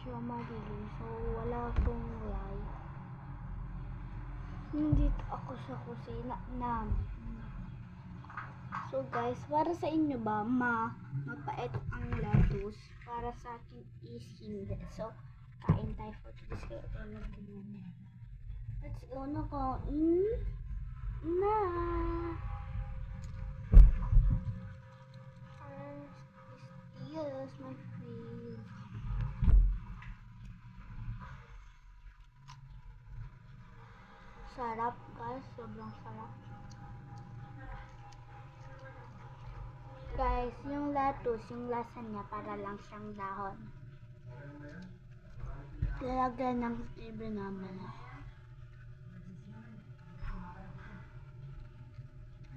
medyo madilim, so wala akong light. Nandito ako sa kusina namin. So guys, para sa inyo ba mapait ang lettuce? Para sa akin is hindi. So kain tayo for today's kaya ito na naman. Let's go na kain na. Yes, my friend. Sarap guys, sobrang sarap. Guys, yung lettuce, yung lasa niya para lang siyang dahon. Lalagyan ng libre namin.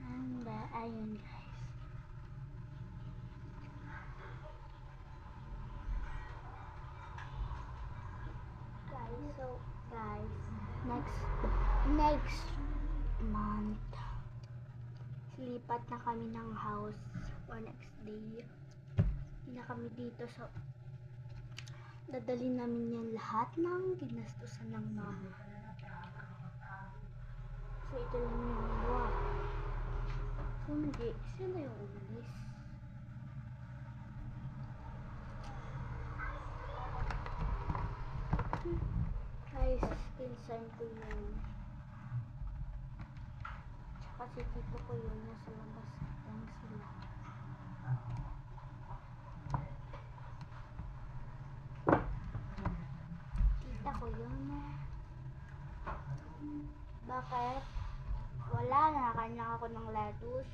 And ayun guys. So guys, next month lipat na kami ng house or next day. Hindi na kami dito, so dadalhin namin yan lahat ng ginastusan ng mama. So ito lang yung buwa. So hindi, sila yung umalis. Guys, pinsan ko yun. Tsaka si tito ko yun, nasa labas lang sila. Tita ko yun. Bakit? Wala na, kanya ako ng lettuce.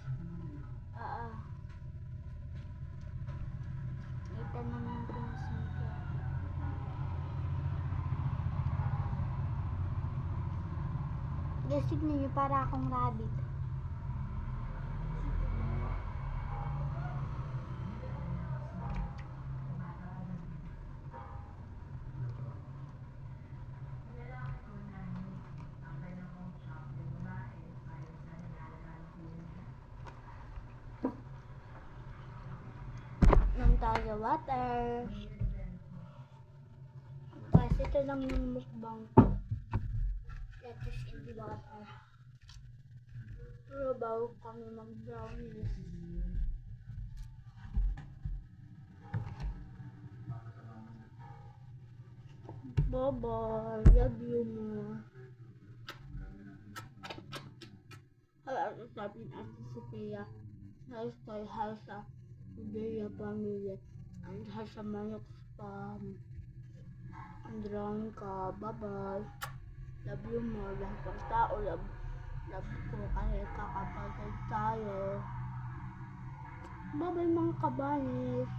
Ito naman yung pinsan ko. Guys, tignan niyo, para akong rabbit. Nung tayo water. Guys, ito lang yung mukbang. Lettuce in the water. Pero bago kami mag-brownies. Bye-bye. Love you more. Sabi ni Ate Sophia, Toy House sa Udaya Pamilya, and sa Manok Spam. Ang drawing ka. Bye-bye. Love you more. Lahat ng tao, love ko kahit kakapagod tayo. Bye-bye mga kabanis.